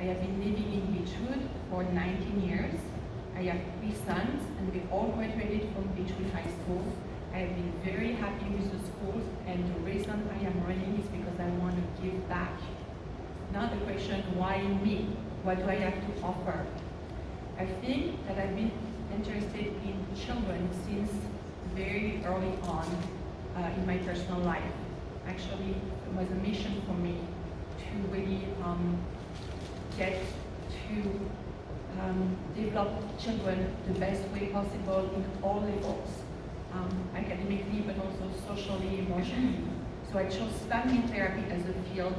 I have been living in Beachwood for 19 years. I have 3 sons, and we all graduated from Beachwood High School. I have been very happy with the schools, and the reason I am running is because I want to give back. Now the question, why me? What do I have to offer? I think that I've been interested in children since very early on in my personal life. Actually, it was a mission for me to really get to develop children the best way possible in all levels, academically, but also socially, emotionally. So I chose family therapy as a field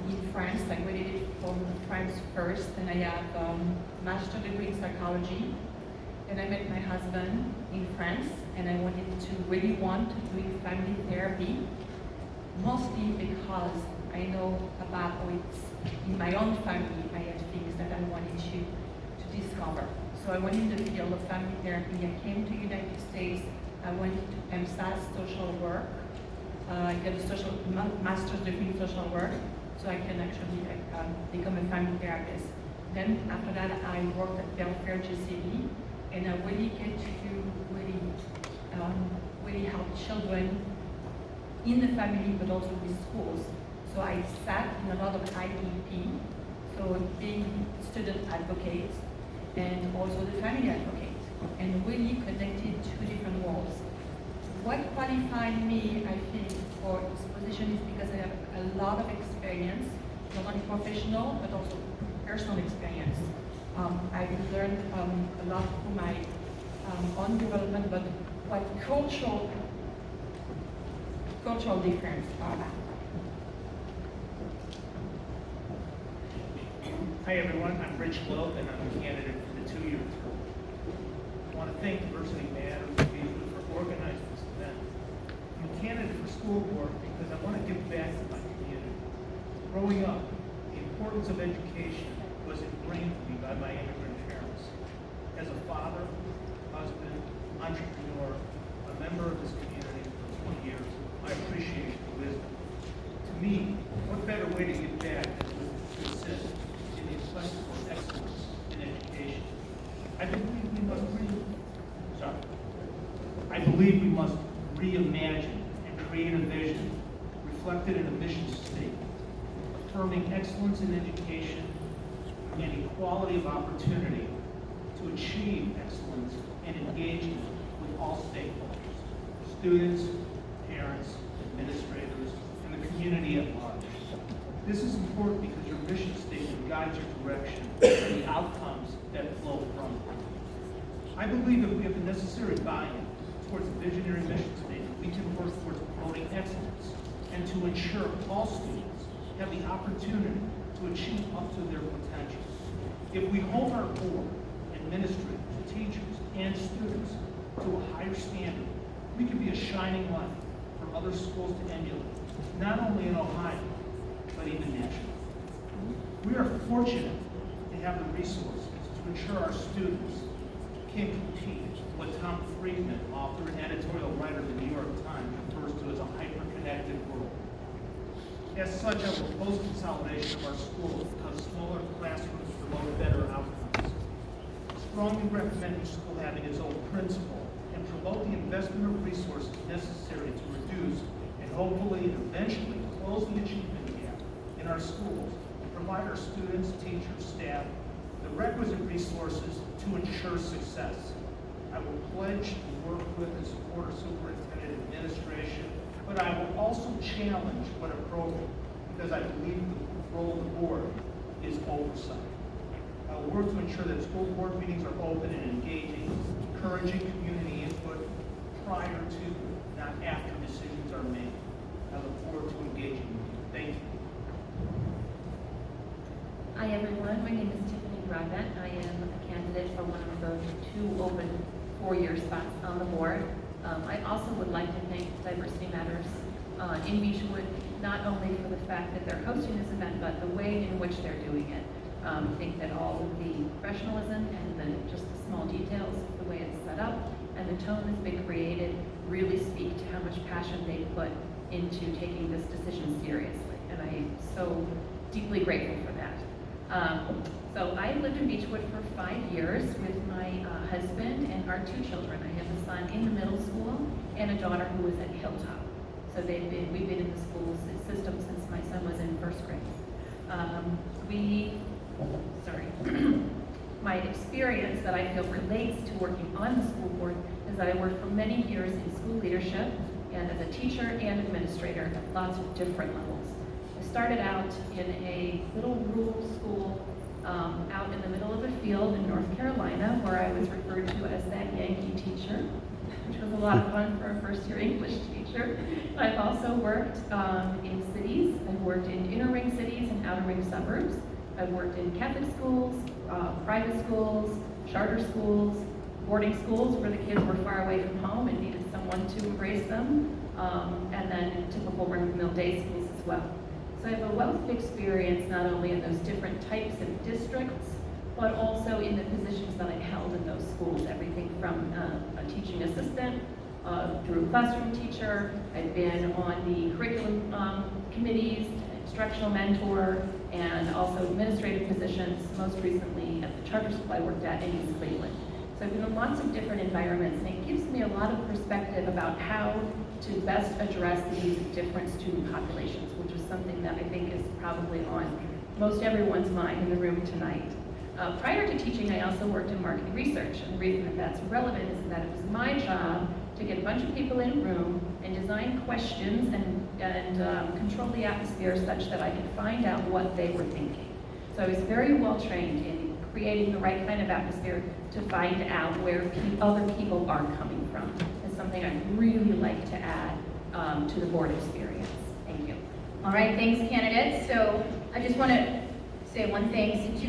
in France. I graduated from France first, and I have a master's degree in psychology. And I met my husband in France, and I wanted to really want to do family therapy, mostly because I know about how it's in my own family. I had things that I wanted to discover. So I went in the field of family therapy. I came to the United States. I went to MSAS social work. I got a master's degree in social work, so I can actually become a family therapist. Then after that, I worked at Belfair GCB, and I really get to really help children in the family, but also with schools. So I sat in a lot of IEP, so being student advocate and also the family advocate, and really connected 2 different worlds. What qualified me, I think, for this position is because I have a lot of experience, not only professional, but also personal experience. I've learned a lot through my own development, but what cultural difference are that? Hi everyone, I'm Rich Loeb, and I'm a candidate for the 2-year term. I want to thank Diversity Matters and Beachwood for organizing this event. I'm a candidate for school board because I want to give back to my community. Growing up, the importance of education was ingrained to me by my immigrant parents. As a father, husband, entrepreneur, a member of this community for 20 years, I appreciate the wisdom. To me, what better way to give back than to assist in the quest for excellence in education? I believe we must reimagine and create a vision reflected in a mission statement, affirming excellence in education and equality of opportunity to achieve excellence and engagement with all stakeholders, students, parents, administrators, and the community at large. This is important because your mission statement guides your direction and the outcomes that flow from it. I believe that we have the necessary buy-in towards a visionary mission statement. We can work towards promoting excellence and to ensure all students have the opportunity to achieve up to their potential. If we hold our board, administrators, teachers, and students to a higher standard, we can be a shining light for other schools to emulate, not only in Ohio, but even nationally. We are fortunate to have the resources to ensure our students can compete what Tom Friedman, author and editorial writer of the New York Times, refers to as a hyper-connected world. As such, I will oppose consolidation of our schools because smaller classrooms promote better outcomes. Strongly recommend each school having its own principal and promote the investment of resources necessary to reduce and hopefully and eventually close the achievement gap in our schools and provide our students, teachers, staff the requisite resources to ensure success. I will pledge to work with and support our superintendent administration, but I will also challenge when appropriate because I believe the role of the board is oversight. I will work to ensure that school board meetings are open and engaging, encouraging community input prior to, not after decisions are made. I look forward to engaging with you. Thank you. Hi everyone, my name is Jonathan Broadbent. I am a candidate for one of the 2 open 4-year spots on the board. I also would like to thank Diversity Matters in Beachwood, not only for the fact that they're hosting this event, but the way in which they're doing it. I think that all of the professionalism and just the small details of the way it's set up and the tone that's been created really speak to how much passion they put into taking this decision seriously. And I am so deeply grateful for that. So I lived in Beachwood for 5 years with my husband and our 2 children. I have a son in the middle school and a daughter who was at Hilltop. So we've been in the school system since my son was in 1st grade. My experience that I feel relates to working on the school board is that I worked for many years in school leadership and as a teacher and administrator at lots of different levels. I started out in a little rural school out in the middle of a field in North Carolina, where I was referred to as that Yankee teacher, which was a lot of fun for a first-year English teacher. I've also worked in cities. I've worked in inner ring cities and outer ring suburbs. I've worked in Catholic schools, private schools, charter schools, boarding schools where the kids were far away from home and needed someone to embrace them, and then typical run-of-the-mill day schools as well. So I have a wealth of experience not only in those different types of districts, but also in the positions that I've held in those schools, everything from a teaching assistant through classroom teacher. I've been on the curriculum committees, instructional mentor, and also administrative positions, most recently at the charter school I worked at in East Cleveland. So I've been in lots of different environments, and it gives me a lot of perspective about how to best address the needs of different student populations, which is something that I think is probably on most everyone's mind in the room tonight. Prior to teaching, I also worked in marketing research, and the reason that that's relevant is that it was my job to get a bunch of people in a room and design questions and control the atmosphere such that I could find out what they were thinking. So I was very well trained in creating the right kind of atmosphere to find out where other people are coming from. It's something I'd really like to add to the board experience. Thank you. All right, thanks, candidates. So I just want to say one thing. Since you